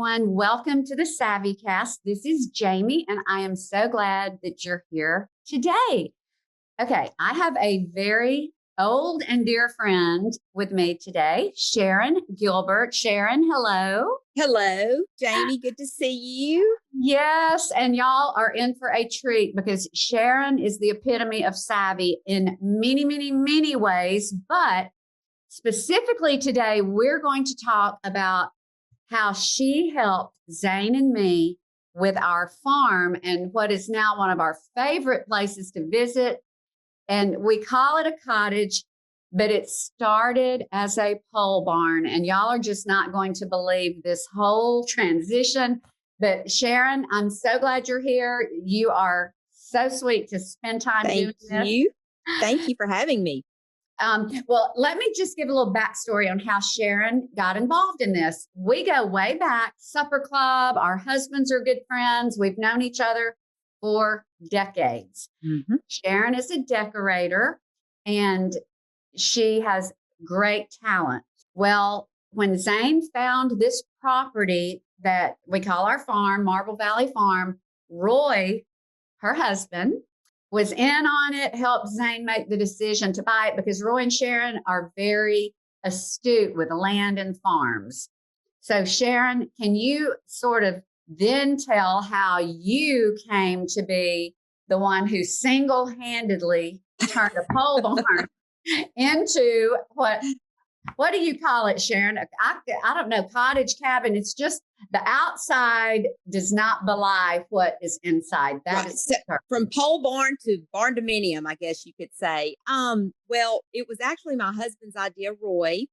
everyone. Welcome to the Savvy Cast. This is Jamie, and I am so glad that you're here today. Okay, I have a very old and dear friend with me today, Sharon Gilbert. Sharon, hello. Hello, Jamie. Good to see you. Yes, and y'all are in for a treat because Sharon is the epitome of savvy in many, many, many ways. But specifically today, we're going to talk about how she helped Zane and me with our farm and what is now one of our favorite places to visit. And we call it a cottage, but it started as a pole barn. And y'all are just not going to believe this whole transition. But Sharon, I'm so glad you're here. You are so sweet to spend time doing this. Thank you. Thank you for having me. Well, let me just give a little backstory on how Sharon got involved in this. We go way back, supper club. Our husbands are good friends. We've known each other for decades. Mm-hmm. Sharon is a decorator and she has great talent. Well, when Zane found this property that we call our farm, Marble Valley Farm, Roy, her husband, was in on it, helped Zane make the decision to buy it because Roy and Sharon are very astute with land and farms. So Sharon, can you sort of then tell how you came to be the one who single-handedly turned a pole barn into what do you call it, Sharon? I don't know, cottage cabin. It's just the outside does not belie what is inside. That Right. is So from pole barn to barn dominium, I guess you could say. Well, it was actually my husband's idea, Roy.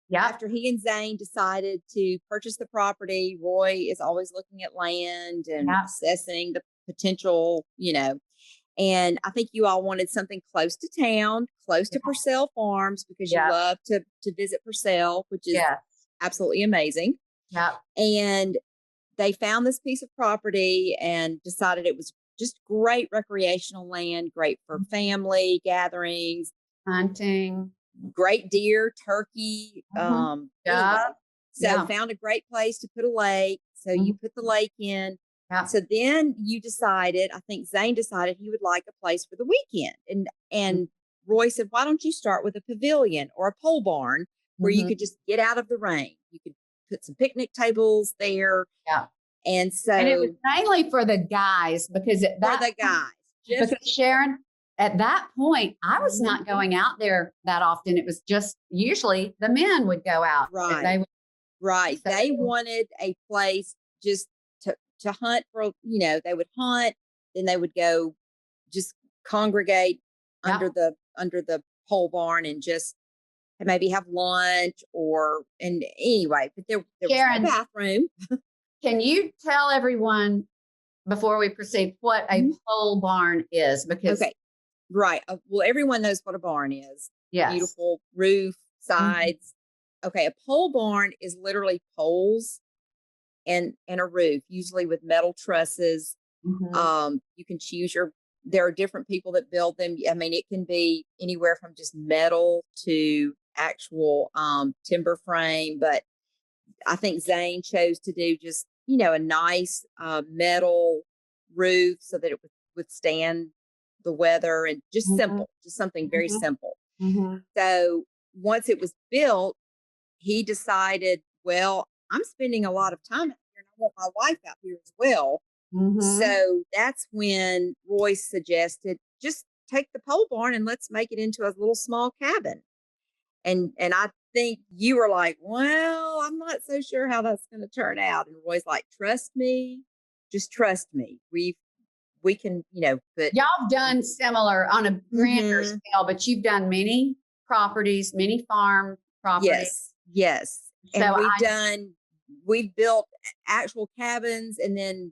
yeah. After he and Zane decided to purchase the property, Roy is always looking at land and assessing the potential, And I think you all wanted something close to town, close to Purcell Farms, because you love to visit Purcell, which is absolutely amazing. Yeah. And they found this piece of property and decided it was just great recreational land, great for family gatherings, hunting, great deer, turkey. Anyway, so found a great place to put a lake. So you put the lake in. Yeah. So then you decided, I think Zane decided he would like a place for the weekend. And Roy said, why don't you start with a pavilion or a pole barn where you could just get out of the rain? You could put some picnic tables there. Yeah. And so. And it was mainly for the guys because because Sharon, at that point, I was not going out there that often. It was just usually the men would go out. Right. They wanted a place just to hunt for, they would hunt, then they would go just congregate under the pole barn and just maybe have lunch and anyway, but there was Sharon, no bathroom. Can you tell everyone before we proceed what a pole barn is? Because right. Well, everyone knows what a barn is. Yes. Beautiful roof, sides. Okay. A pole barn is literally poles and a roof, usually with metal trusses. You can choose there are different people that build them. I mean, it can be anywhere from just metal to actual timber frame, but I think Zane chose to do just, a nice metal roof so that it would withstand the weather and just simple, just something very simple. So once it was built, he decided, well, I'm spending a lot of time out here and I want my wife out here as well. So that's when Roy suggested just take the pole barn and let's make it into a little small cabin. And I think you were like, well, I'm not so sure how that's going to turn out. And Roy's like, trust me, just trust me. We can, but y'all have done similar on a grander scale, but you've done many properties, many farm properties. Yes. So And we've built actual cabins and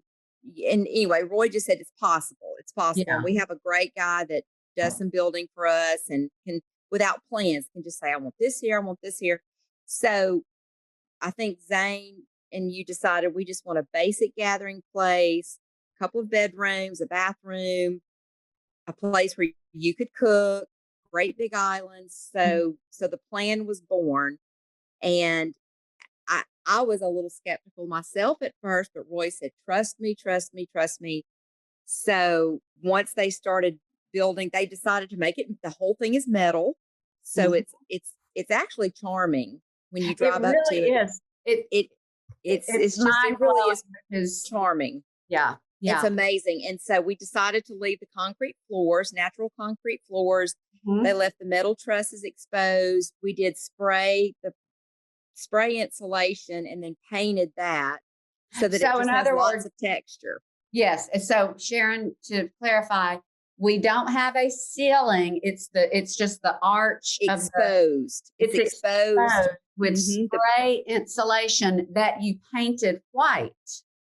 anyway, Roy just said it's possible. It's possible. Yeah. And we have a great guy that does some building for us and can, without plans, can just say, I want this here. I want this here. So I think Zane and you decided we just want a basic gathering place, a couple of bedrooms, a bathroom, a place where you could cook, great big islands. So the plan was born. And I was a little skeptical myself at first, but Roy said, trust me, trust me, trust me. So once they started building, they decided to make it, the whole thing is metal. So Mhm. it's actually charming when you It drive up to really it. is. It It's it's just, mind it really is blowing because charming. yeah, It's yeah. amazing. And so we decided to leave the concrete floors, natural concrete floors. They Mhm. left the metal trusses exposed. We did the spray insulation and then painted that so that it So in just has other lots words, of texture. yes. And so Sharon, to clarify, we don't have a ceiling. It's just the arch of the Exposed. It's it's exposed. exposed with The spray insulation that you painted white.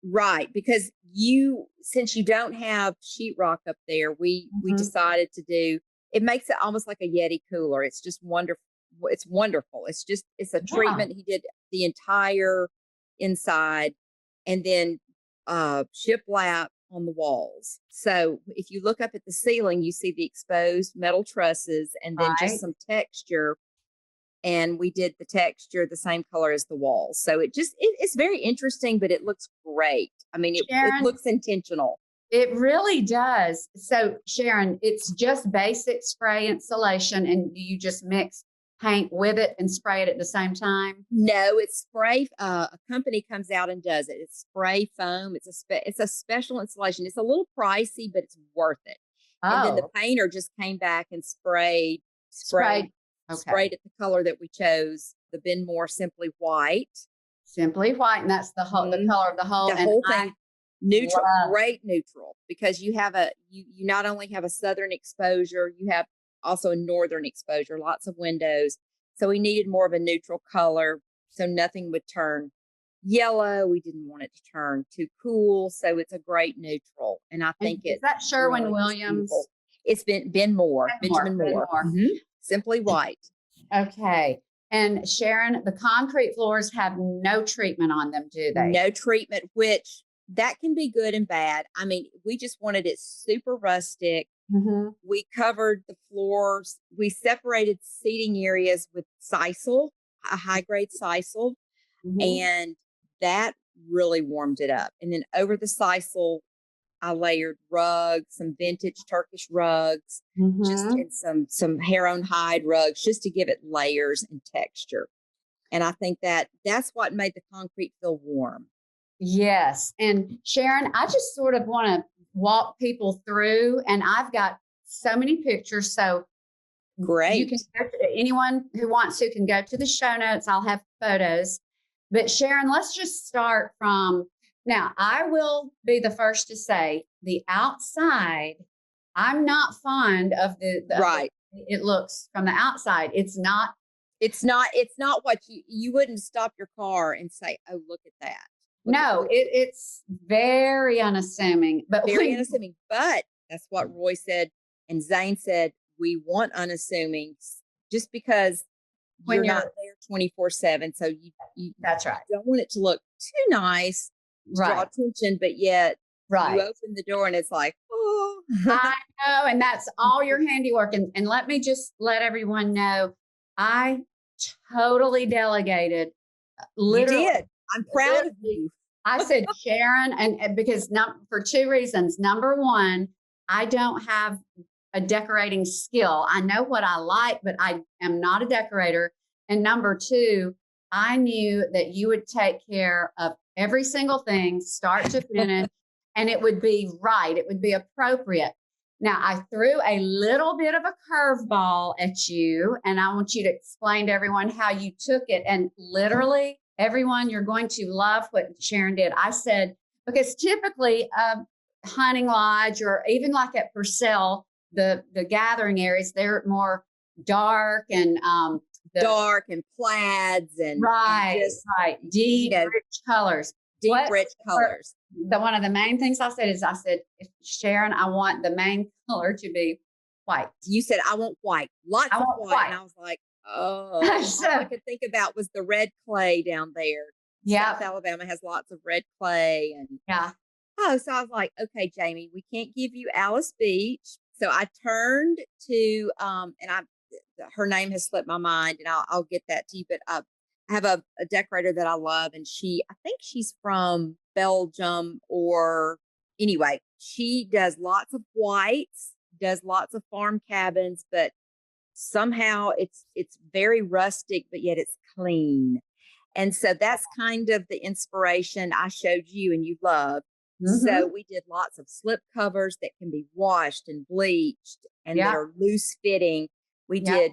Right, because since you don't have sheetrock up there, we Mhm. decided to do it makes it almost like a Yeti cooler. It's just wonderful. It's wonderful. It's a Yeah. treatment. He did the entire inside and then shiplap on the walls. So if you look up at the ceiling, you see the exposed metal trusses and then just Right. some texture, and we did the texture the same color as the walls. So it's very interesting, but it looks great. I mean, it Sharon, looks intentional. it really does. So, Sharon, it's just basic spray insulation, and you just mix paint with it and spray it at the same time. No, it's spray. A company comes out and does it. It's spray foam. It's a special installation. It's a little pricey, but it's worth it. And then the Oh, painter just came back and sprayed. Okay. sprayed it the color that we chose. The Benmore Simply White. Simply white, and that's the Mhm. color of the whole. The And whole I thing neutral, love. great neutral, because you not only have a southern exposure, you have also a northern exposure, lots of windows. So we needed more of a neutral color so nothing would turn yellow. We didn't want it to turn too cool. So it's a great neutral. And I And think is it that Sherwin really is beautiful. Williams? It's been Ben Moore, Benmore. Benjamin Moore. Benmore. Simply White. Okay. And Sharon, the concrete floors have no treatment on them, do they? No treatment, which that can be good and bad. I mean, we just wanted it super rustic. Mm-hmm. We covered the floors. We separated seating areas with sisal, a high grade sisal, Mm-hmm. and that really warmed it up. And then over the sisal, I layered rugs, some vintage Turkish rugs, just Mm-hmm. and some hair on hide rugs, just to give it layers and texture. And I think that's what made the concrete feel warm. Yes. And Sharon, I just sort of want to walk people through, and I've got so many pictures. So you can Great. anyone who wants to can go to the show notes. I'll have photos. But Sharon, let's just start from now. I will be the first to say the outside. I'm not fond of Right. it looks from the outside. It's not what you wouldn't stop your car and say, "Oh, look at that." No, it's very unassuming. But Very when unassuming. But that's what Roy said and Zane said, we want unassuming just because when you're not you're there 24/7. So you that's right. don't want it to look too nice to draw Right. attention, but yet you Right. open the door and it's like, oh. I know, and that's all your handiwork. And let me just let everyone know, I totally delegated. You Literally, did. I'm proud of literally, you. I said Sharon, and because for two reasons. Number one, I don't have a decorating skill. I know what I like, but I am not a decorator. And number two, I knew that you would take care of every single thing, start to finish, and it would be right. It would be appropriate. Now, I threw a little bit of a curveball at you, and I want you to explain to everyone how you took it. And literally, everyone, you're going to love what Sharon did. I said, because typically, hunting lodge or even like at Purcell, the gathering areas, they're more dark and Dark and plaids and right, just right, deep, rich colors. deep, What rich colors. one of the main things I said is Sharon, I want the main color to be white. You said, I want white, lots I of want white. white. And I was like, oh, So, all I could think about was the red clay down there. South yeah, Alabama has lots of red clay. And yeah. so I was like, okay, Jamie, we can't give you Alice Beach. So I turned to, and her name has slipped my mind and I'll get that to you, but I have a decorator that I love, and I think she's from Belgium, or anyway, she does lots of whites, does lots of farm cabins, but somehow it's very rustic, but yet it's clean. And so that's kind of the inspiration I showed you and you love. Mm-hmm. So we did lots of slip covers that can be washed and bleached and that Yeah. are loose fitting. We Yeah. did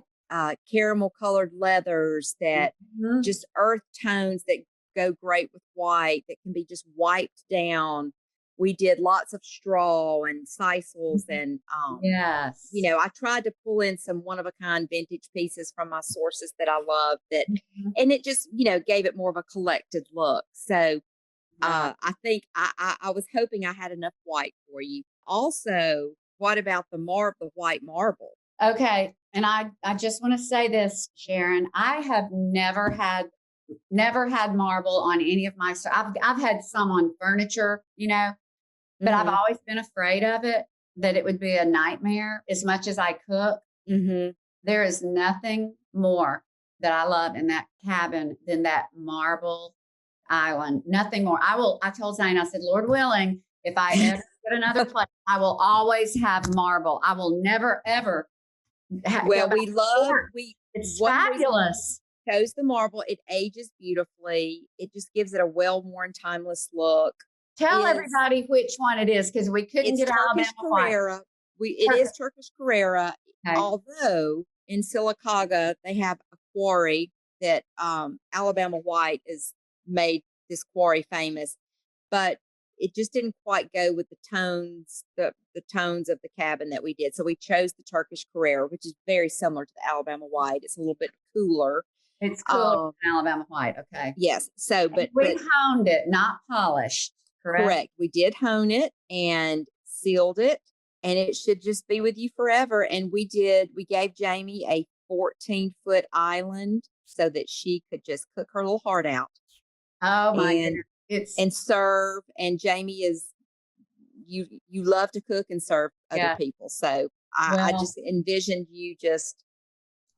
caramel colored leathers that Mhm. just earth tones that go great with white that can be just wiped down. We did lots of straw and sisals and Yes. I tried to pull in some one of a kind vintage pieces from my sources that I love Mhm. and it just, gave it more of a collected look. So Yeah. I think I was hoping I had enough white for you. Also, what about the white marble? Okay. And I just want to say this, Sharon. I have never had marble on any of my stuff. I've had some on furniture, but I've Mm-hmm. always been afraid of it, that it would be a nightmare as much as I cook. Mm-hmm. There is nothing more that I love in that cabin than that marble island. Nothing more. I told Zane, I said, Lord willing, if I ever get another place, I will always have marble. I will never, ever Well, go back to pork. It's one reason fabulous. we chose the marble, it ages beautifully. It just gives it a well-worn, timeless look. Tell Is everybody which one it is because we couldn't It's get Turkish Alabama white. Carrera. It Turkish. is Turkish Carrera, Okay. although in Sylacauga they have a quarry that Alabama White is made this quarry famous, but it just didn't quite go with the tones of the cabin that we did. So we chose the Turkish Carrera, which is very similar to the Alabama White. It's a little bit cooler. It's cooler than Alabama white. Okay. Yes. So, And we honed it, not polished. Correct. We did hone it and sealed it, and it should just be with you forever. And we gave Jamie a 14-foot island so that she could just cook her little heart out. Oh my and goodness. and serve. And Jamie is you love to cook and serve other people. So I just envisioned you just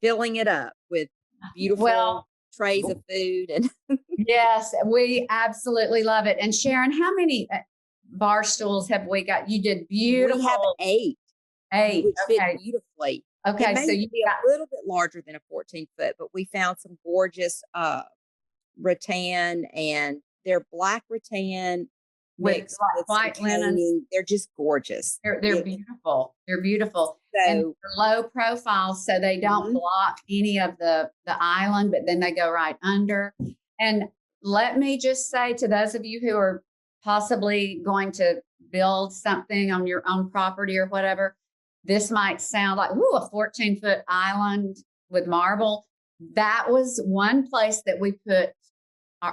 filling it up with beautiful trays of food. And yes, we absolutely love it. And Sharon, how many bar stools have we got? You did beautiful. We have 8. Which fit beautifully. Okay, so you be a little bit larger than a 14-foot, but we found some gorgeous rattan, and they're black rattan mixed with white linen. They're just gorgeous. They're beautiful. They're beautiful. So, and they're low profile, so they don't block any of the island, but then they go right under. And let me just say to those of you who are possibly going to build something on your own property or whatever, this might sound like, ooh, a 14-foot island with marble. That was one place that we put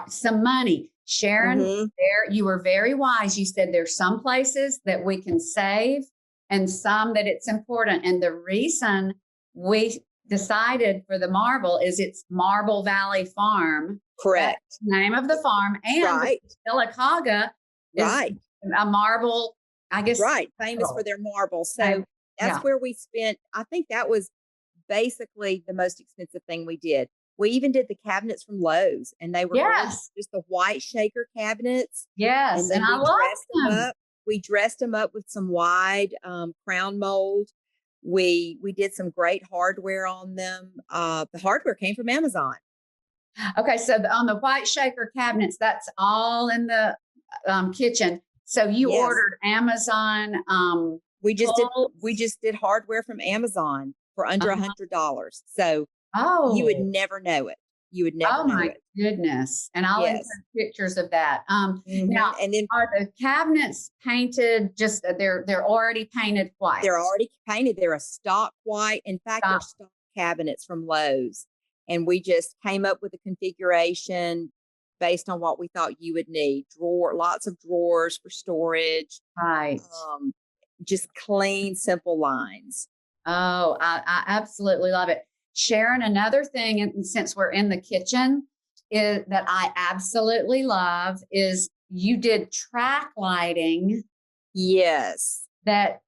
some money. Sharon, there you were very wise. You said there's some places that we can save and some that it's important. And the reason we decided for the marble is it's Marble Valley Farm. Correct. That's the name of the farm. And Sylacauga is a marble, I guess. Right. Famous for their marble. So that's where we spent. I think that was basically the most expensive thing we did. We even did the cabinets from Lowe's, and they were just the white shaker cabinets. Yes, and I love them. We dressed them up with some wide crown mold. We did some great hardware on them. The hardware came from Amazon. Okay, so on the white shaker cabinets, that's all in the kitchen. So you ordered Amazon. We just did hardware from Amazon for under $100. So you would never know it. You would never know it. Oh my goodness. And I'll include pictures of that. Now, and then are the cabinets painted just they're already painted white? They're already painted. They're a stock white. In fact, they're stock cabinets from Lowe's. And we just came up with a configuration based on what we thought you would need. Lots of drawers for storage. Right. Just clean, simple lines. Oh, I absolutely love it. Sharon, another thing, and since we're in the kitchen, is that I absolutely love is you did track lighting. Yes. That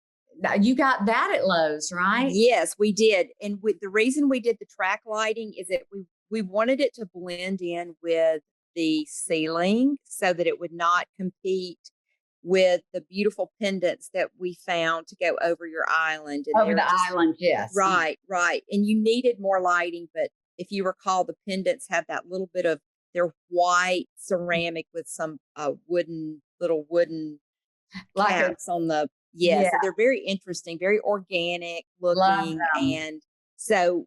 you got that at Lowe's, right? Yes, we did. And the reason we did the track lighting is that we wanted it to blend in with the ceiling so that it would not compete with the beautiful pendants that we found to go over your island. And Over the island, yes. right. And you needed more lighting, but if you recall, the pendants have that little bit of, they're white ceramic with some wooden Like caps on the, yeah, so they're very interesting, very organic love looking. them. And so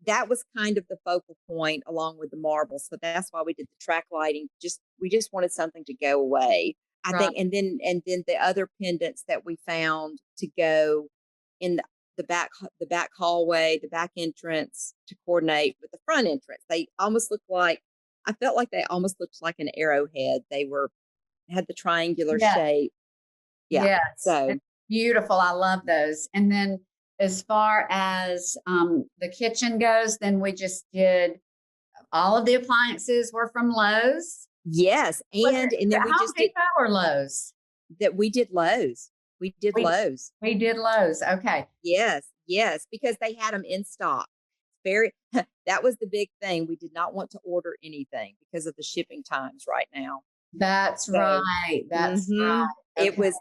that was kind of the focal point along with the marble. So that's why we did the track lighting. We just wanted something to go away. I think, and then the other pendants that we found to go in the back hallway, the back entrance to coordinate with the front entrance. They almost looked like, I felt like they almost looked like an arrowhead. They had the triangular shape. Yeah. Yes. So it's beautiful. I love those. And then as far as the kitchen goes, then we just did all of the appliances were from Lowe's. Yes. And then we just did or Lowe's. That we did Lowe's. We did Lowe's. We did Lowe's. Okay. Yes, because they had them in stock. That was the big thing. We did not want to order anything because of the shipping times right now. That's right. That's right. Okay. It was.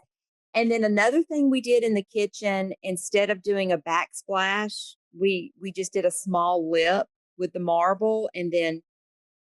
And then another thing we did in the kitchen, instead of doing a backsplash, we just did a small lip with the marble, and then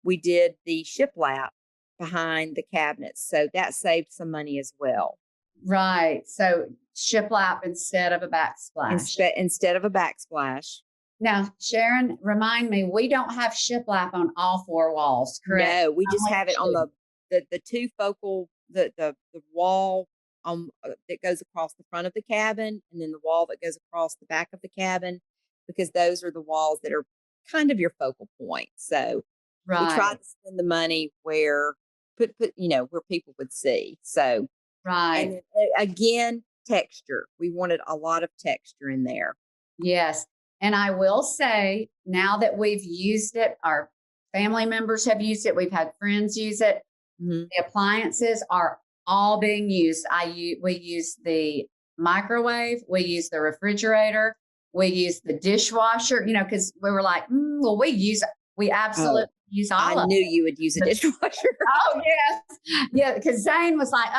we did the shiplap behind the cabinets. So that saved some money as well. Right. So shiplap instead of a backsplash. Instead of a backsplash. Now, Sharon, remind me, we don't have shiplap on all four walls, correct? No, we just have it on the two focal, the wall that goes across the front of the cabin, and then the wall that goes across the back of the cabin, because those are the walls that are kind of your focal point. So we tried to spend the money where where people would see. So and again, texture. We wanted a lot of texture in there. Yes. And I will say, now that we've used it, our family members have used it, we've had friends use it, the appliances are all being used. We use the microwave, we use the refrigerator, we use the dishwasher, because we were like, we absolutely use all of it. I knew you would use a dishwasher. Oh, yes. Yeah, because Zane was like,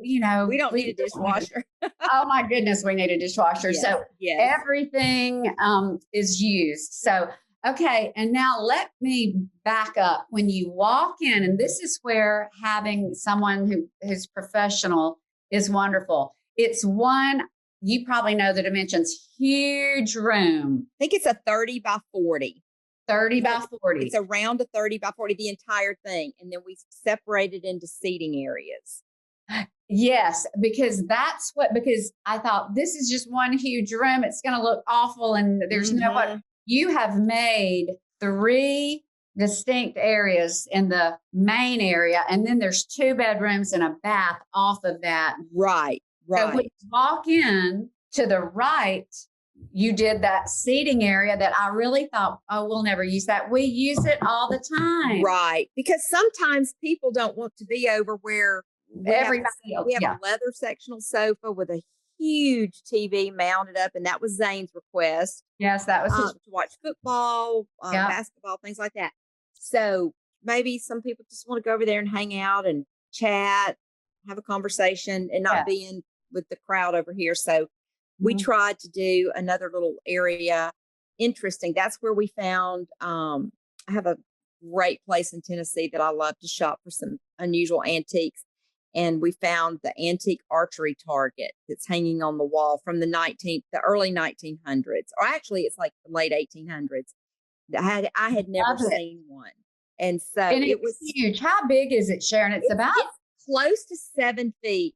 we don't need a dishwasher. Oh, my goodness, we need a dishwasher. Yes, so everything is used. So, okay. And now let me back up. When you walk in, and this is where having someone who's professional is wonderful. It's you probably know the dimensions, huge room. I think it's a 30 by 40. 30 by 40. It's around a 30 by 40, the entire thing. And then we separated into seating areas. Yes, because I thought this is just one huge room. It's going to look awful. And there's nobody. You have made 3 distinct areas in the main area. And then there's 2 bedrooms and a bath off of that. Right. So when you walk in to the right, you did that seating area that I really thought, we'll never use that. We use it all the time. Right. Because sometimes people don't want to be over where we have a leather sectional sofa with a huge TV mounted up. And that was Zane's request. Yes, that was to watch football, basketball, things like that. So maybe some people just want to go over there and hang out and chat, have a conversation, and not be in with the crowd over here. So we tried to do another little area. Interesting. That's where we found, I have a great place in Tennessee that I love to shop for some unusual antiques. And we found the antique archery target that's hanging on the wall from the early 1900s, or actually it's like the late 1800s. I had never seen one. And so it was huge. How big is it, Sharon? It's close to 7 feet.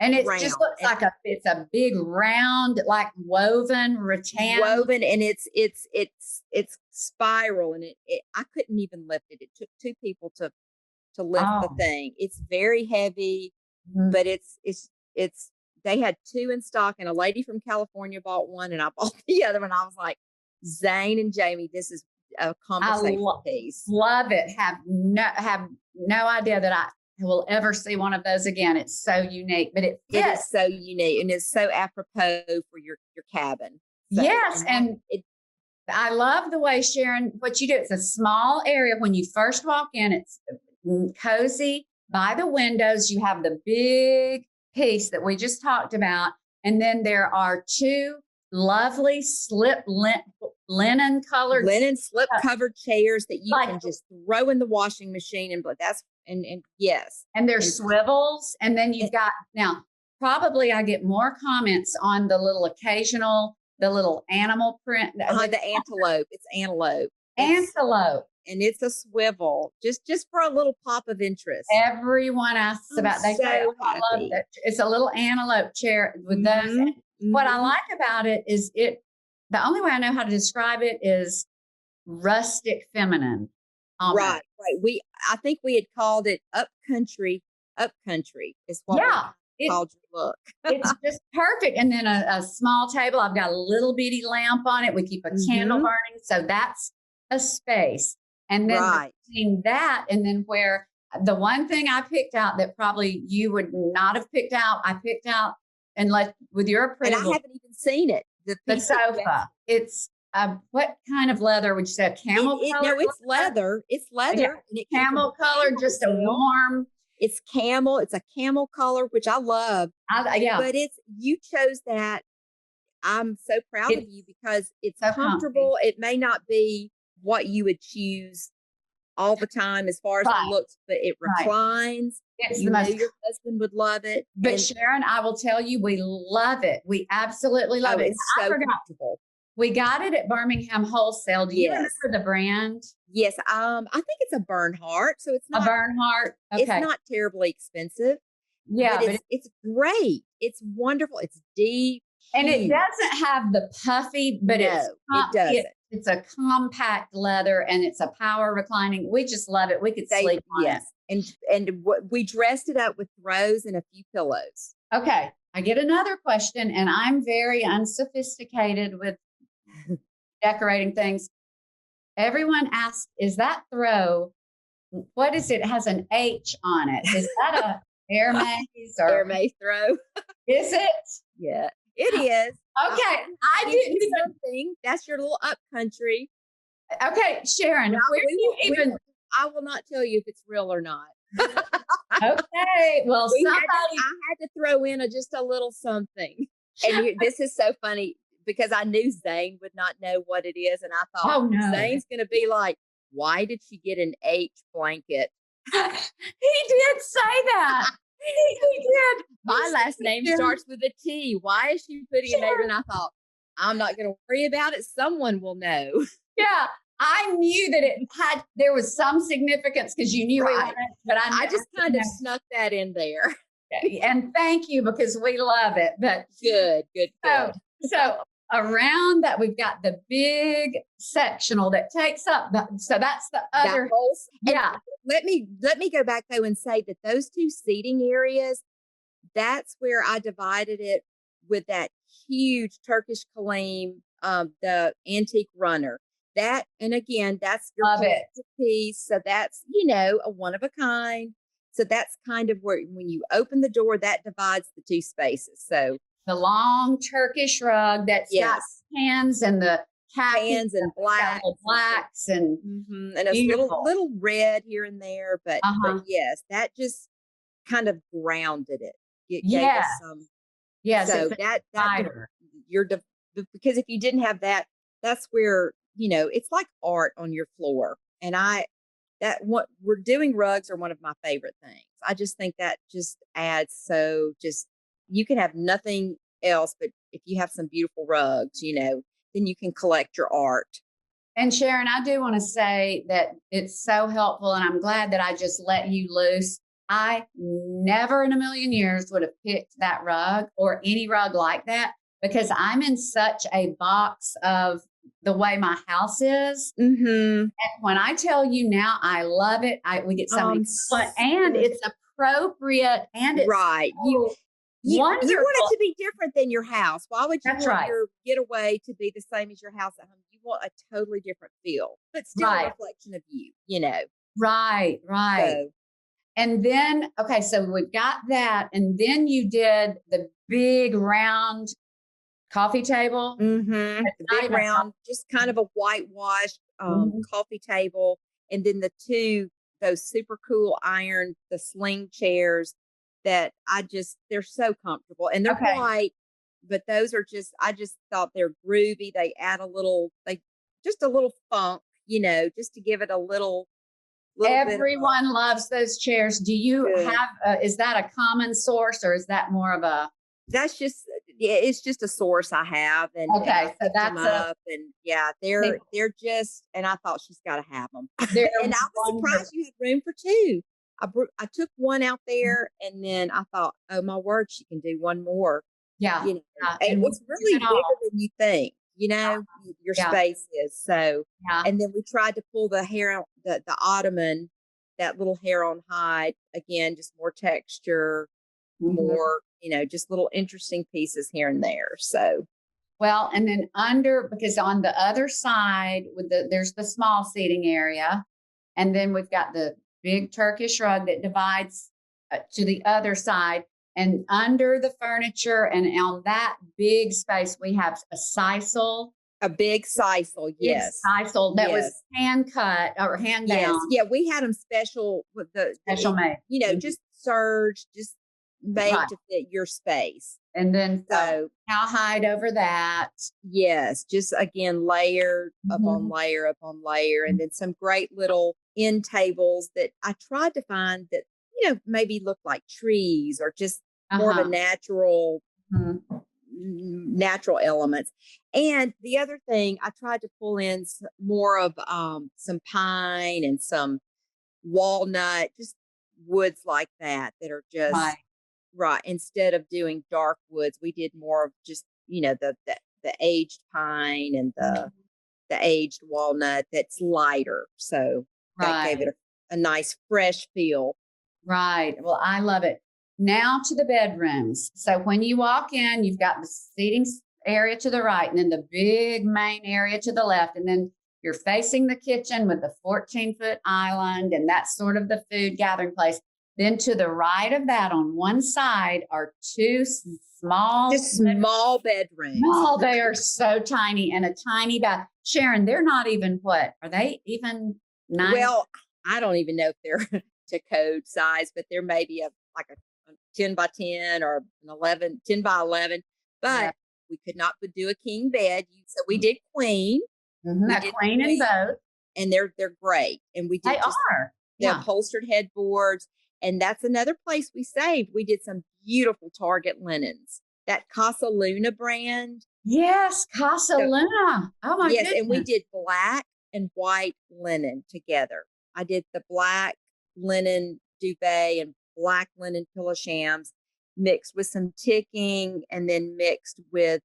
And it just looks like it's a big round, like woven rattan. Woven, and it's spiral, and I couldn't even lift it. It took 2 people to lift the thing. It's very heavy, but it's they had 2 in stock, and a lady from California bought one, and I bought the other one. I was like, Zane and Jamie, this is a conversation piece. Love it. Have no idea that I will ever see one of those again. It's so unique, but it is so unique, and it's so apropos for your cabin. So, yes, and I love the way, Sharon, what you do. It's a small area. When you first walk in, it's cozy. By the windows, you have the big piece that we just talked about. And then there are two lovely linen colored, linen slip covered chairs that you can just throw in the washing machine. And yes. And there's swivels. And then you've got, now, probably I get more comments on the little animal print. The antelope. It's antelope. Antelope. And it's a swivel, just for a little pop of interest. Everyone asks about. They say, I love that. It's a little antelope chair with those. Mm-hmm. What I like about it is the only way I know how to describe it is rustic feminine. Right. I think we had called it up country is what we called your look. It's just perfect. And then a small table. I've got a little bitty lamp on it. We keep a candle burning. So that's a space. And then between that and then where the one thing I picked out that probably you would not have picked out, I picked out and with your approval. And I haven't even seen it. The sofa. It's what kind of leather would you say? A camel color? No, it's leather. It's leather. Yeah. And it camel color, just a warm. It's camel. It's a camel color, which I love. But you chose that. I'm so proud of you because it's so comfortable. Comfy. It may not be what you would choose all the time as far as the looks, but it reclines. It's your husband would love it. But Sharon, I will tell you, we love it. We absolutely love it. It's so comfortable. We got it at Birmingham Wholesale. Do you remember the brand? Yes. I think it's a Bernhardt. So it's not a Bernhardt. Okay. It's not terribly expensive. Yeah. But it's great. It's wonderful. It's deep. And it doesn't have the puffy, but it doesn't. It's a compact leather and it's a power reclining. We just love it. We could sleep on it. And we dressed it up with throws and a few pillows. Okay. I get another question, and I'm very unsophisticated with decorating things. Everyone asks, is that throw, what is it? It has an H on it. Is that a Hermes or Hermes throw? Is it? Yeah. It is. Okay. I didn't think that's your little up country. Okay, Sharon, I will not tell you if it's real or not. Okay. Well, I had to throw in just a little something. And this is so funny because I knew Zane would not know what it is. And I thought, Zane's going to be like, why did she get an H blanket? He did say that. He did. My last name starts with a T. Why is she putting an H? And I thought, I'm not going to worry about it. Someone will know. Yeah. I knew that there was some significance because you knew it, but I just kind of snuck that in there. And thank you because we love it. But good. So around that, we've got the big sectional that takes up. So that's the other. Let me go back though and say that those two seating areas, that's where I divided it with that huge Turkish Kaleem, the antique runner. That, and again, that's your piece. So that's, a one of a kind. So that's kind of where, when you open the door, that divides the two spaces. So the long Turkish rug that's got hands and the cans and blacks and a little red here and there. But yes, that just kind of grounded it. It gave us some. Yes. So because if you didn't have that, that's where, it's like art on your floor. And what we're doing rugs are one of my favorite things. I just think that just adds you can have nothing else, but if you have some beautiful rugs, then you can collect your art. And Sharon, I do want to say that it's so helpful, and I'm glad that I just let you loose. I never in a million years would have picked that rug or any rug like that because I'm in such a box of the way my house is. And when I tell you now, I love it. We get so many fun, and it's appropriate, and it's right. You want it to be different than your house. Why would you want your getaway to be the same as your house at home? You want a totally different feel, but still a reflection of you, Right. So, and then, so we've got that. And then you did the big round coffee table. The Not big even a round, just kind of a whitewashed Mhm. coffee table, and then those super cool iron, the sling chairs that they're so comfortable, and they're Okay. white, but those are I just thought they're groovy. They add just a little funk, just to give it a little bit of a Everyone loves those chairs. Do you good. have, is that a common source or is that more of a, That's just yeah, it's just a source I have, and I okay, so picked them that's a, up, and yeah, they're just, and I thought she's got to have them, they're and I was wonderful. surprised you had room for two. I took one out there, and then I thought, oh my word, she can do one more. Yeah. Yeah. And we It's use really it all. bigger than you think. Your Yeah. space is so. Yeah. And then we tried to pull the hair, the ottoman, that little hair on hide again, just more texture, Mhm. more, just little interesting pieces here and there. So, Well, and then because on the other side there's the small seating area, and then we've got the big Turkish rug that divides to the other side. And under the furniture and on that big space, we have a sisal, a big sisal, big yes, sisal that was yes, hand cut or hand yes, bound, yeah. We had them special with special made. Mhm. just serged, just made Right. to fit your space. And then So, cowhide over that. yes, just again, layer upon Mhm. layer upon layer, and then some great little end tables that I tried to find that, maybe look like trees or just more of a Uh-huh. Mhm. natural elements. And the other thing, I tried to pull in more of some pine and some walnut, just woods like that are just Right. right. Instead of doing dark woods, we did more of just, the aged pine and Mhm. the aged walnut that's lighter. So that gave it Right. a nice fresh feel. Right. Well, I love it. Now to the bedrooms. So when you walk in, you've got the area to the right, and then the big main area to the left. And then you're facing the kitchen with the 14-foot island, and that's sort of the food gathering place. Then to the right of that, on one side, are two small, Just small bedrooms. small. They are so tiny, and a tiny bath. Sharon, they're not even what? Are they even 9? Well, I don't even know if they're to code size, but there may be a 10 by 10 or an 10 by 11, Yeah. but we could not do a king bed. So we did queen. Mhm. We A did queen in queen, both. and they're great. And we They did just are. the Yeah. upholstered headboards. And that's another place we saved. We did some beautiful Target linens, that Casa Luna brand. Yes, Casa So, Luna. Oh my yes, and we goodness. did black and white linen together. I did the black linen duvet and black linen pillow shams mixed with some ticking, and then mixed with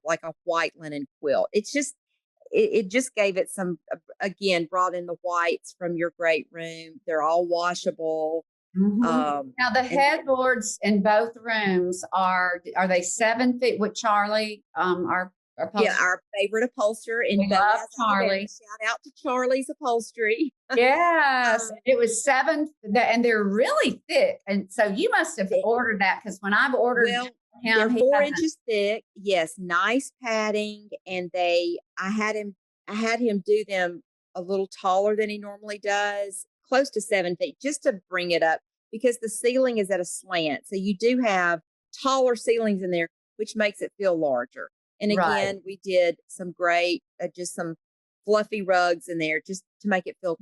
like a white linen quilt. It just gave it some, again, brought in the whites from your great room. They're all washable. Mhm. Now the And headboards in both rooms are they 7 feet with Charlie? Our yeah, post. our favorite upholsterer in We love Boaz, Alabama. Charlie. Shout out to Charlie's Upholstery. Yes, Um, it was and they're really thick. And so you must have ordered that because when I've ordered Well, they're him, he 4 inches hasn't. thick. Yes, nice padding, and I had him do them a little taller than he normally does, close to 7 feet, just to bring it up, because the ceiling is at a slant. So you do have taller ceilings in there, which makes it feel larger. And Right. again, we did some great, just some fluffy rugs in there, just to make it feel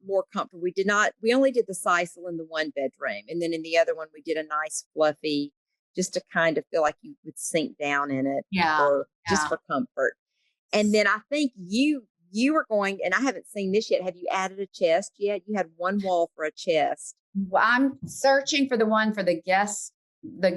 more comfortable. We only did the sisal in the one bedroom. And then in the other one, we did a nice fluffy, just to kind of feel like you would sink down in it, Yeah. for just Yeah. for comfort. And then I think you were going, and I haven't seen this yet. Have you added a chest yet? You had one wall for a chest. I'm searching for the one for the guest. Okay,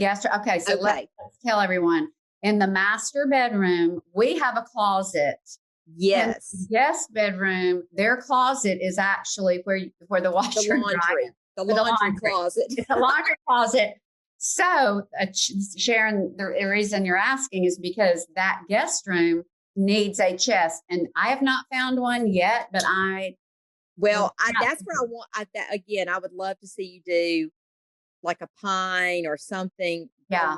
so Okay. let's tell everyone. In the master bedroom, we have a closet. In the Yes. guest bedroom, their closet is actually where the The washer and dryer laundry. is. The For the laundry laundry. closet. It's a laundry closet. So, Sharon, the reason you're asking is because that guest room needs a chest, and I have not found one yet. But Well, that's where I want. Again, I would love to see you do like a pine or something. Yeah.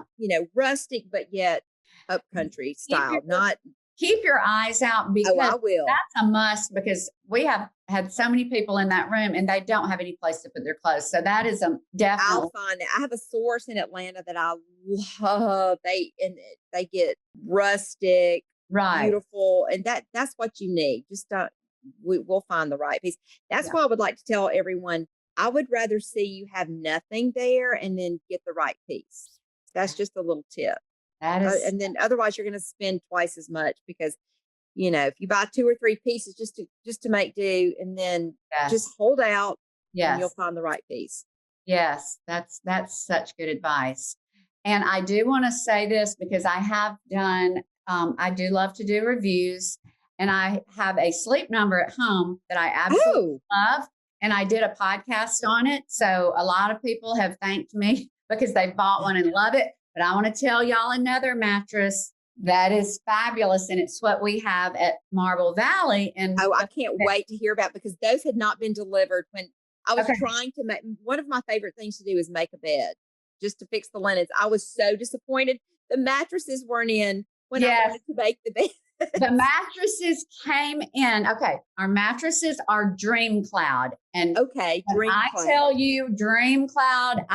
Rustic, but yet upcountry Keep style, your, not. keep your eyes out, because Oh, I will. that's a must, because we have had so many people in that room and they don't have any place to put their clothes. So that is a definitely. I'll find it. I have a source in Atlanta that I love. They get rustic, Right. beautiful, and that's what you need. Just we'll find the right piece. That's Yeah. why I would like to tell everyone. I would rather see you have nothing there and then get the right piece. That's just a little tip. That is, And then otherwise you're going to spend twice as much, because if you buy 2 or 3 pieces just to make do, and then just yes, hold out, and you'll yes, find the right piece. yes. That's such good advice. And I do want to say this, because I have done, I do love to do reviews, and I have a sleep number at home that I absolutely love. And I did a podcast on it. So a lot of people have thanked me because they bought one and love it. But I want to tell y'all another mattress that is fabulous. And it's what we have at Marble Valley. And I can't wait to hear about, because those had not been delivered when I was trying to make. One of my favorite things to do is make a bed, just to fix the linens. I was so disappointed the mattresses weren't in when I wanted to make the bed. The mattresses came in. Okay. Our mattresses are Dream Cloud. And Dream I Cloud. tell you, Dream Cloud,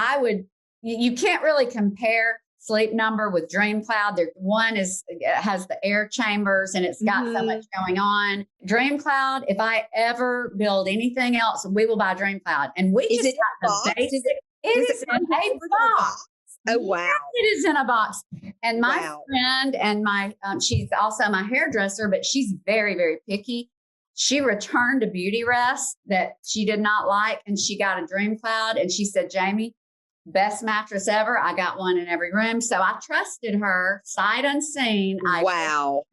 you can't really compare Sleep Number with Dream Cloud. One has the air chambers and it's got so much going on. Dream Cloud, if I ever build anything else, we will buy Dream Cloud. And we Is just it in a got the box? basic. It is in a box. Oh, wow. Yes, it is in a box. And my friend and she's also my hairdresser, but she's very, very picky. She returned a Beauty Rest that she did not like, and she got a Dream Cloud. And she said, Jamie, best mattress ever. I got one in every room. So I trusted her sight unseen.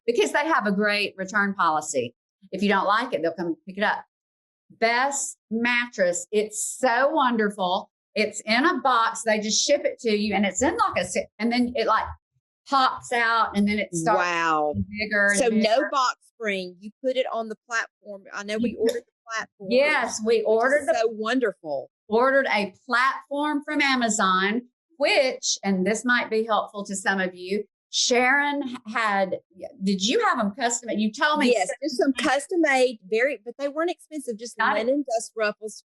Because they have a great return policy. If you don't like it, they'll come pick it up. Best mattress. It's so wonderful. It's in a box. They just ship it to you, and it's in and then it like pops out, and then it starts bigger. So no box spring. You put it on the platform. I know we ordered the platform. Yes, we ordered so wonderful. Ordered a platform from Amazon, which, and this might be helpful to some of you, Sharon did you have them custom? You told me. Yes, there's some custom made, but they weren't expensive, just linen dust ruffles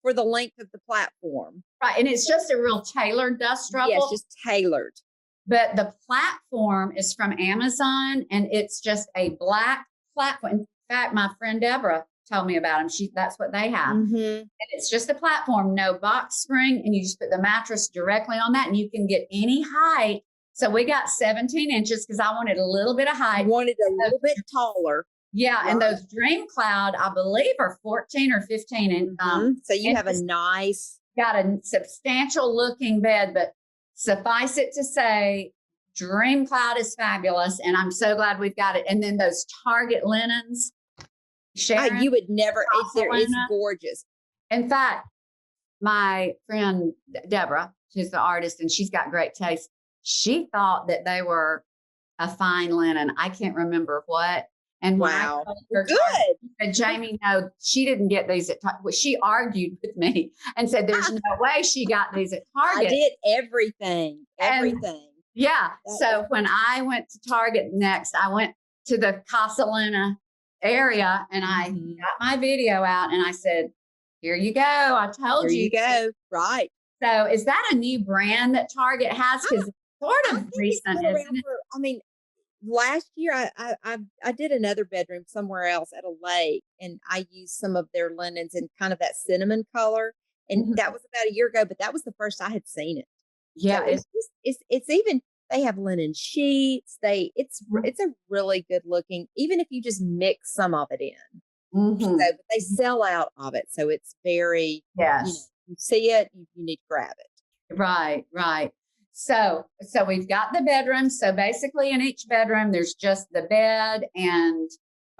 for the length of the platform. Right. And it's just a real tailored dust ruffle. Yes, just tailored. But the platform is from Amazon, and it's just a black platform. In fact, my friend Deborah told me about them. That's what they have. And it's just a platform, no box spring, and you just put the mattress directly on that, and you can get any height. So we got 17 inches because I wanted a little bit of height. Wanted a little bit taller. Yeah, and those Dream Cloud, I believe, are 14 or 15. So you have got a substantial looking bed, but suffice it to say, Dream Cloud is fabulous, and I'm so glad we've got it. And then those Target linens, Sharon, you would never. It's gorgeous. In fact, my friend Deborah, she's the artist, and she's got great taste. She thought that they were a fine linen. I can't remember what. And wow, good. She said, Jamie, no, she didn't get these at Target. Well, she argued with me and said, "There's no way she got these at Target." I did everything. Yeah. So when I went to Target next, I went to the Casa Luna area, and I got my video out, and I said, "Here you go. I told you." Here you go. Right. So is that a new brand that Target has? Because it's sort of recent, isn't it? Last year I did another bedroom somewhere else at a lake, and I used some of their linens in kind of that cinnamon color, and that was about a year ago. But that was the first I had seen it. Yeah, so it's even. They have linen sheets. It's a really good looking. Even if you just mix some of it in, so, but they sell out of it, so it's very you see it, you need to grab it. Right. So we've got the bedroom. So basically in each bedroom, there's just the bed and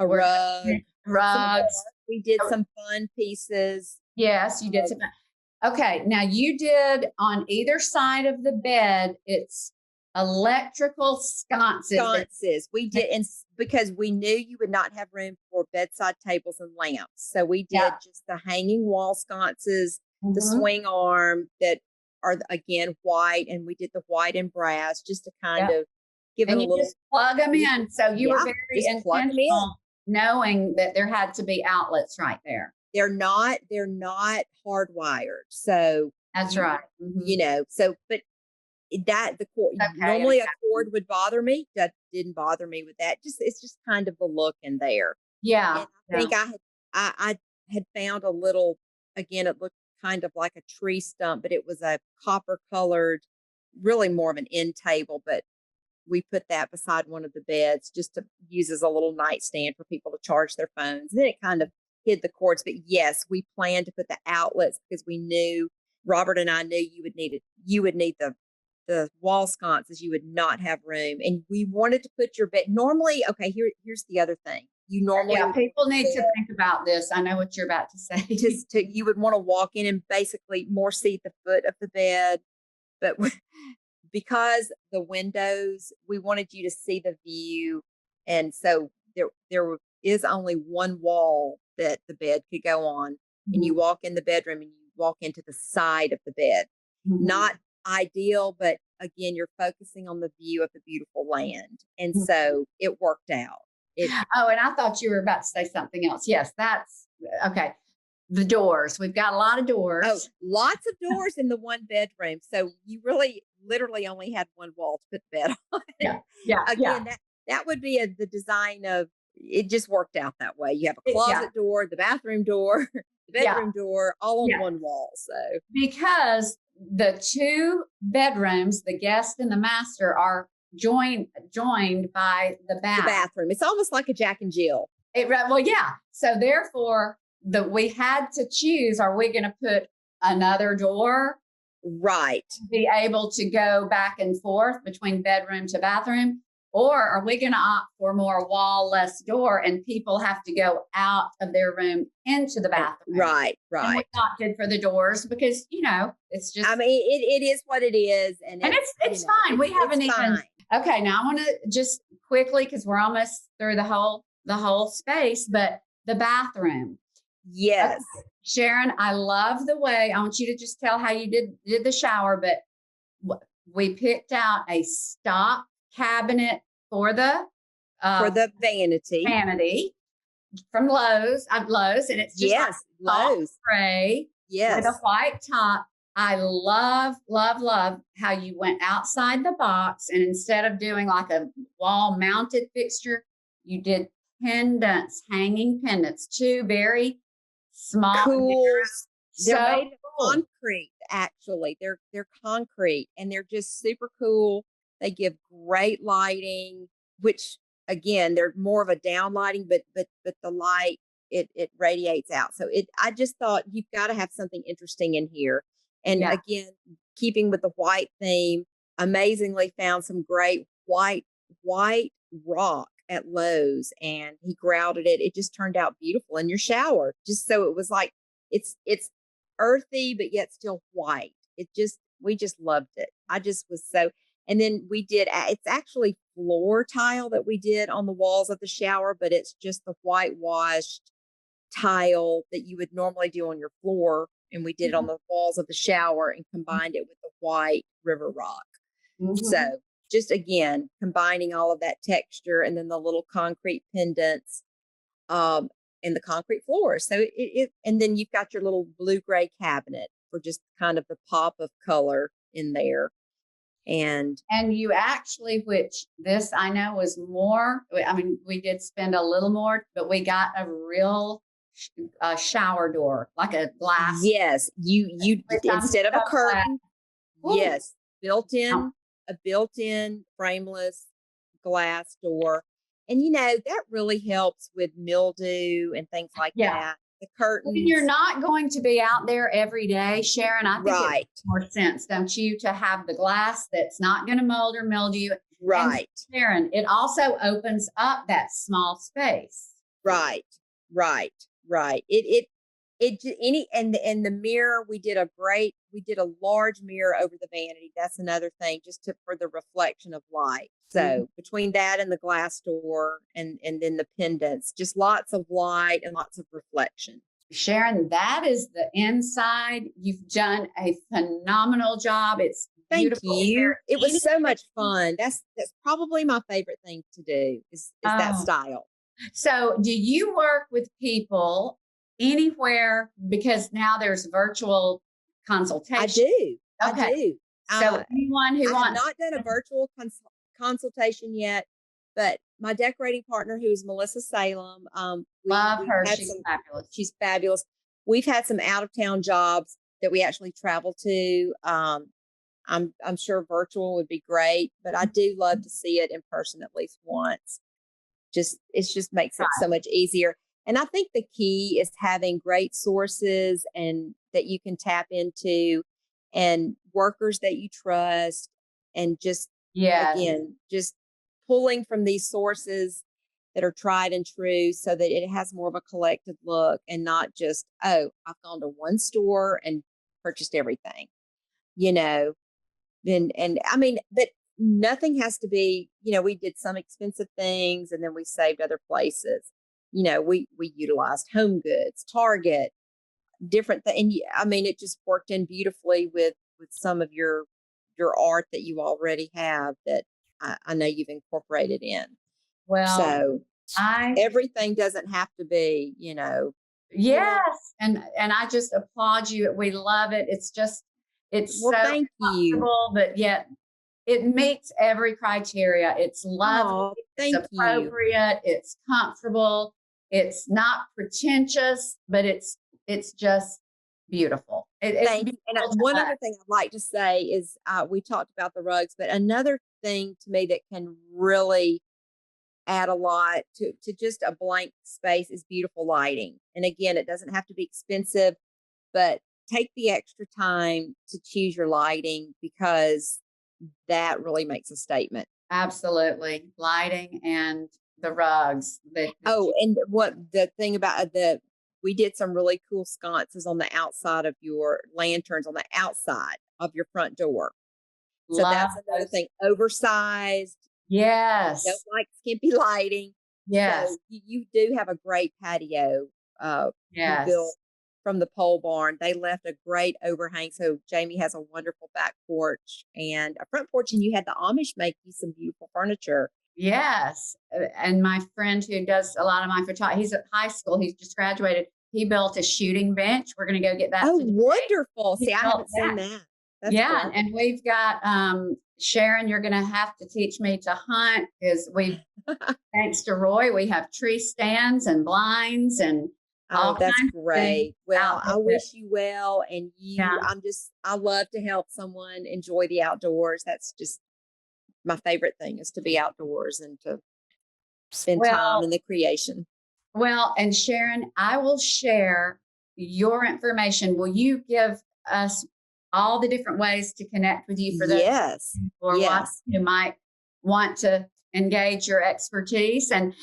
a rug. Rugs. We did some fun pieces. Yes, you did some. Okay. Now you did on either side of the bed, it's electrical sconces. We did, and because we knew you would not have room for bedside tables and lamps. So we did just the hanging wall sconces, the swing arm that are again white, and we did the white and brass just to kind of give it And a you little. just plug them in. So you were Yeah, very just plug 'em in. intentional knowing that there had to be outlets right there. They're not hardwired. So That's you, right. you know, so, but that the cord, Okay. normally a cord would bother me. That didn't bother me with that. It's just kind of the look in there. Yeah. And I think I had found a little, again, it looked kind of like a tree stump, but it was a copper colored, really more of an end table, but we put that beside one of the beds just to use as a little nightstand for people to charge their phones. And then it kind of hid the cords. But yes, we planned to put the outlets because we knew, Robert and I knew you would need the wall sconces. You would not have room. And we wanted to put your bed normally. Okay, here's the other thing. You normally, Yeah, people need to think about this. I know what you're about to say. you would want to walk in and basically more see the foot of the bed. But because the windows, we wanted you to see the view. And so there is only one wall that the bed could go on. And you walk in the bedroom and you walk into the side of the bed. Not ideal, but again, you're focusing on the view of the beautiful land. And so it worked out. Oh, and I thought you were about to say something else. Yes, that's okay. The doors. We've got a lot of doors. Oh, lots of doors in the one bedroom. So you really literally only had one wall to put the bed on. Yeah. Again, that would be the design of it. Just worked out that way. You have a closet door, the bathroom door, the bedroom door, all on one wall. So because the two bedrooms, the guest and the master, are joined by the bathroom. It's almost like a Jack and Jill. So therefore, we had to choose: are we going to put another door, right, to be able to go back and forth between bedroom to bathroom, or are we going to opt for more wall, less door, and people have to go out of their room into the bathroom? Right. And we opted for the doors because it's just. I mean, it is what it is, and it's fine. We haven't even. Fine. Okay, now I want to just quickly, because we're almost through the whole space, but the bathroom. Yes. Okay. Sharon, I love the way, I want you to just tell how you did the shower, but we picked out a stop cabinet for the vanity from Lowe's, and it's just Lowe's gray with a white top. I love, love, love how you went outside the box, and instead of doing like a wall mounted fixture, you did hanging pendants, two very small. Cool. They're made of concrete, actually. They're concrete, and they're just super cool. They give great lighting, which again, they're more of a down lighting, but the light, it radiates out. So I just thought you've got to have something interesting in here. And again, keeping with the white theme, amazingly found some great white rock at Lowe's, and he grouted it. It just turned out beautiful in your shower. Just so it was like, it's earthy, but yet still white. We just loved it. I just was so, and then it's actually floor tile that we did on the walls of the shower, but it's just the whitewashed tile that you would normally do on your floor. And we did it on the walls of the shower and combined it with the white river rock. So just again, combining all of that texture and then the little concrete pendants and the concrete floors. So and then you've got your little blue-gray cabinet for just kind of the pop of color in there. And you actually, which this I know was more, I mean, we did spend a little more, but we got a real shower door, like a glass. Yes, you instead of a curtain. Yes, a built-in frameless glass door, and that really helps with mildew and things like that. The curtains. You're not going to be out there every day, Sharon. I think it makes more sense, don't you, to have the glass that's not going to mold or mildew. Right, and Sharon. It also opens up that small space. Right. And the mirror, we did a large mirror over the vanity. That's another thing, just for the reflection of light. So between that and the glass door and then the pendants, just lots of light and lots of reflection. Sharon, that is the inside. You've done a phenomenal job. It's Thank beautiful. Is you. there It was so much anything? fun. That's probably my favorite thing to do is that Oh, style. so do you work with people anywhere? Because now there's virtual I consultation. do. I Okay. do. So anyone who I have wants not done a to virtual consultation yet, but my decorating partner, who is Melissa Salem, love we've her, had she's some. fabulous. She's fabulous. We've had some out of town jobs that we actually travel to. I'm sure virtual would be great, but I do love to see it in person at least once. Just makes it so much easier. And I think the key is having great sources and that you can tap into and workers that you trust and just Yes. again just pulling from these sources that are tried and true so that it has more of a collective look and not just, oh, I've gone to one store and purchased everything, you know. And I mean, but nothing has to be, we did some expensive things and then we saved other places. We utilized Home Goods, Target, different things. And I mean, it just worked in beautifully with some of your art that you already have that I know you've incorporated in. Well, So I everything doesn't have to be. yes, and I just applaud you. We love it. It's Well, so thank you. comfortable, but yet it meets every criteria. It's lovely, Oh, it's thank you. appropriate, it's comfortable, it's not pretentious, but it's just beautiful. It's Thank you. And beautiful one to us. other thing I'd like to say is we talked about the rugs, but another thing to me that can really add a lot to just a blank space is beautiful lighting. And again, it doesn't have to be expensive, but take the extra time to choose your lighting because that really makes a statement. Absolutely. Lighting and the rugs. Oh, and what the thing about we did some really cool sconces on the outside of your lanterns on the outside of your front door. So Love that's another those. thing. Oversized, don't Yes. like skimpy lighting. Yes. So you do have a great patio you built Yes. from the pole barn. They left a great overhang. So Jamie has a wonderful back porch and a front porch, and you had the Amish make you some beautiful furniture. Yes. And my friend who does a lot of my photography, he's at high school, he's just graduated. He built a shooting bench. We're going to go get that Oh, today. wonderful. He See, I built haven't seen that. that. That's Yeah. great. And we've got Sharon, you're going to have to teach me to hunt because thanks to Roy, we have tree stands and blinds and all Oh, that's kinds of things great. Well, out I there. wish you well. And Yeah. I love to help someone enjoy the outdoors. That's just my favorite thing is to be outdoors and to spend time Well, in the creation. and Sharon, I will share your information. Will you give us all the different ways to connect with you for those Yes. who are watching Yes. who might want to engage your expertise? And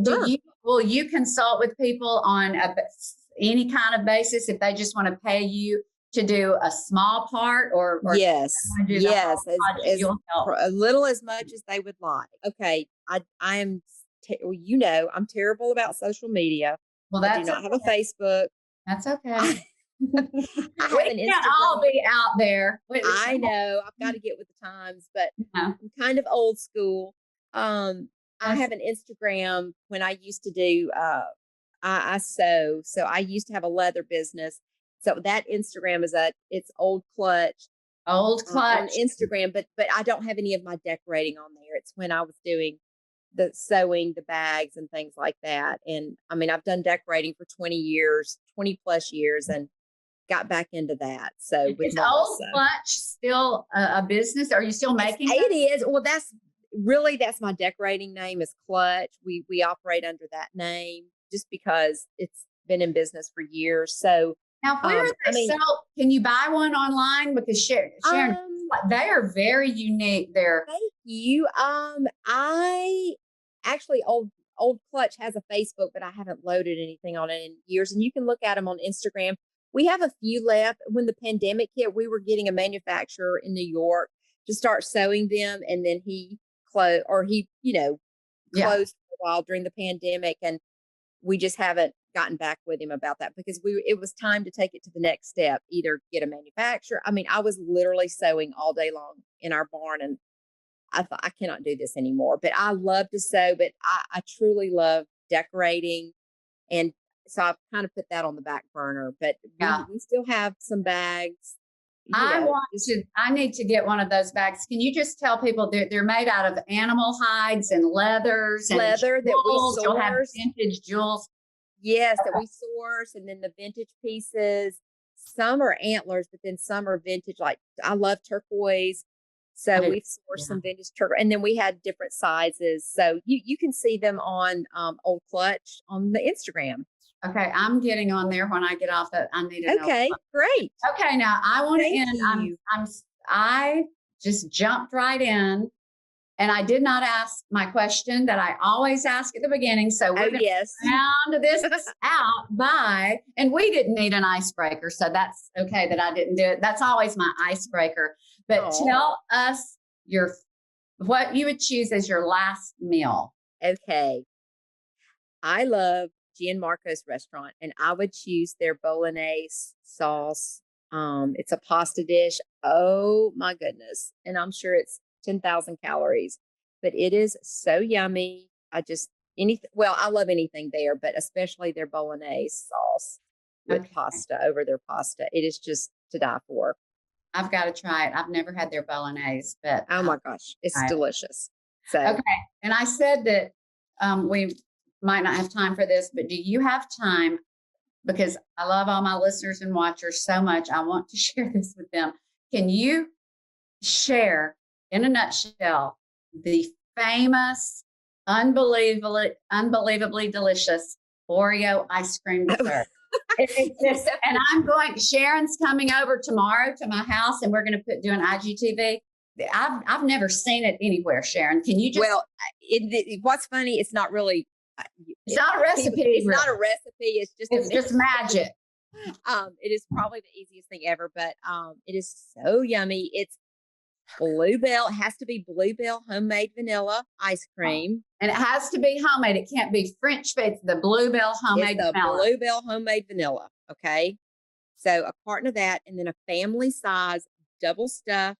Sure. will you consult with people on any kind of basis if they just want to pay you to do a small part or Yes. want to do the whole Yes. project? You'll help. A little as much as they would like. Okay. I am, I'm terrible about social media. Well, I do that's not have a okay. Facebook. That's okay. I have We an can't all Instagram. be out there. I know I've got to get with the times, but Yeah, I'm kind of old school. I that's have an Instagram when I used to do, I sew. So I used to have a leather business. So that Instagram it's Old Clutch old on clutch. Instagram, but I don't have any of my decorating on there. It's when I was doing the sewing, the bags and things like that. And I mean, I've done decorating for 20 years, 20 plus years and got back into that. So with Is old Melissa. clutch still a business? Are you still making It them? is. Well, that's my decorating name is Clutch. We operate under that name just because it's been in business for years. So, Now, where do I they mean, sell? Can you buy one online? Because Sharon, um, they are very unique. They're thank you. I actually old Clutch has a Facebook, but I haven't loaded anything on it in years. And you can look at them on Instagram. We have a few left. When the pandemic hit, we were getting a manufacturer in New York to start sewing them, and then he yeah. closed for a while during the pandemic, and we just haven't gotten back with him about that because it was time to take it to the next step, either get a manufacturer. I mean, I was literally sewing all day long in our barn, and I thought I cannot do this anymore. But I love to sew, but I truly love decorating, and so I've kind of put that on the back burner. But we still have some bags. I need to get one of those bags. Can you just tell people they're made out of animal hides and leathers and leather that we source. You'll have vintage jewels. Yes, that we source, and then the vintage pieces. Some are antlers, but then some are vintage. Like I love turquoise, so we sourced some vintage turquoise, and then we had different sizes. So you can see them on Old Clutch on the Instagram. Okay, I'm getting on there when I get off. That I need to know. Okay, great. Okay, now I want to end. I just jumped right in, and I did not ask my question that I always ask at the beginning. So we're going to round this out and we didn't need an icebreaker, so that's okay that I didn't do it. That's always my icebreaker. But tell us what you would choose as your last meal. Okay, I love Gianmarco's restaurant, and I would choose their bolognese sauce. It's a pasta dish. Oh my goodness. And I'm sure it's 10,000 calories, but it is so yummy. I love anything there, but especially their bolognese sauce with pasta over their pasta. It is just to die for. I've got to try it. I've never had their bolognese, but oh my gosh, it's delicious. So, okay. And I said that, we might not have time for this, but do you have time? Because I love all my listeners and watchers so much. I want to share this with them. Can you share in a nutshell the famous, unbelievably delicious Oreo ice cream dessert? And Sharon's coming over tomorrow to my house, and we're going to do an IGTV. I've never seen it anywhere. Sharon, can you just? Well, what's funny, it's not really. It's not a recipe. It's not a recipe. It's just magic. It is probably the easiest thing ever, but it is so yummy. It's Bluebell. It has to be Bluebell homemade vanilla ice cream, and it has to be homemade. It can't be French. It's the Bluebell homemade vanilla. Bluebell homemade vanilla. Okay, so a carton of that, and then a family size double stuffed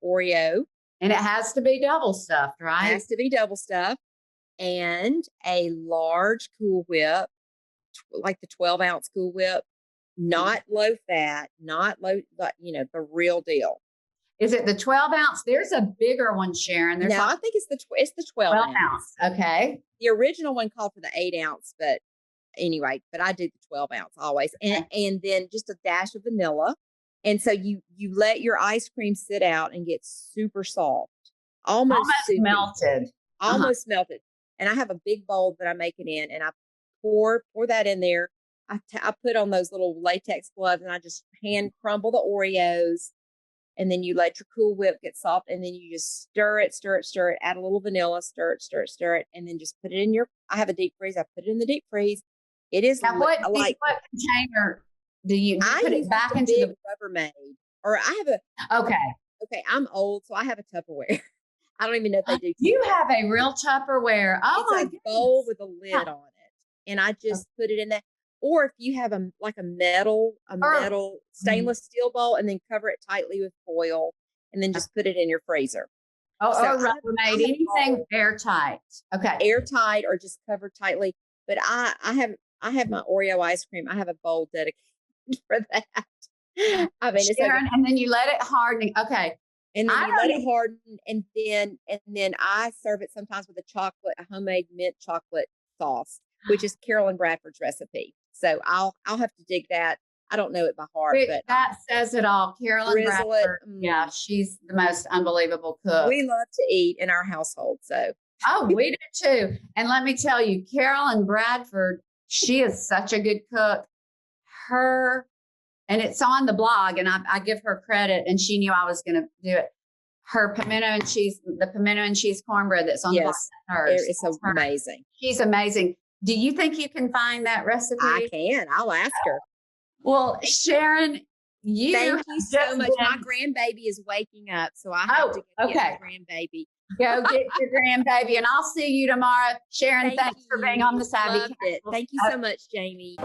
Oreo, and it has to be double stuffed, right? It has to be double stuffed. And a large Cool Whip, like the 12-ounce Cool Whip, not low fat, not low, the real deal. Is it the 12-ounce? There's a bigger one, Sharon. I think it's the 12-ounce. Okay. The original one called for the 8-ounce, but anyway, I do the 12-ounce always. And then just a dash of vanilla. And so you let your ice cream sit out and get super soft. Almost melted. Almost melted. And I have a big bowl that I make it in, and I pour that in there. I put on those little latex gloves, and I just hand crumble the Oreos, and then you let your Cool Whip get soft, and then you just stir it, add a little vanilla, stir it, and then just put it in I have a deep freeze. I put it in the deep freeze. It is now what container do you put it back into the Rubbermaid? Or I have okay. I'm old, so I have a Tupperware. I don't even know if they do. You have a real Tupperware. Oh, it's my goodness. Bowl with a lid on it, and I just put it in that. Or if you have a metal stainless steel bowl, and then cover it tightly with foil, and then just put it in your freezer. Or Rubbermaid, anything airtight. Okay, airtight or just covered tightly. But I have my Oreo ice cream. I have a bowl dedicated for that. I mean, Sharon, and then you let it harden. Okay. And then you let it harden, and then I serve it sometimes with a homemade mint chocolate sauce, which is Carolyn Bradford's recipe. So I'll have to dig that. I don't know it by heart, but that says it all. Carolyn Bradford. Yeah, she's the most unbelievable cook. We love to eat in our household. So we do too. And let me tell you, Carolyn Bradford, she is such a good cook. And it's on the blog, and I give her credit, and she knew I was going to do it. The pimento and cheese cornbread that's on the blog. It's amazing. She's amazing. Do you think you can find that recipe? I can. I'll ask her. Well, Sharon, thank you so much. My grandbaby is waking up, so I have to get my grandbaby. Go get your grandbaby, and I'll see you tomorrow. Sharon, Thank thanks for being on the you. Savvy Loved it. Council. Thank you so much, Jamie.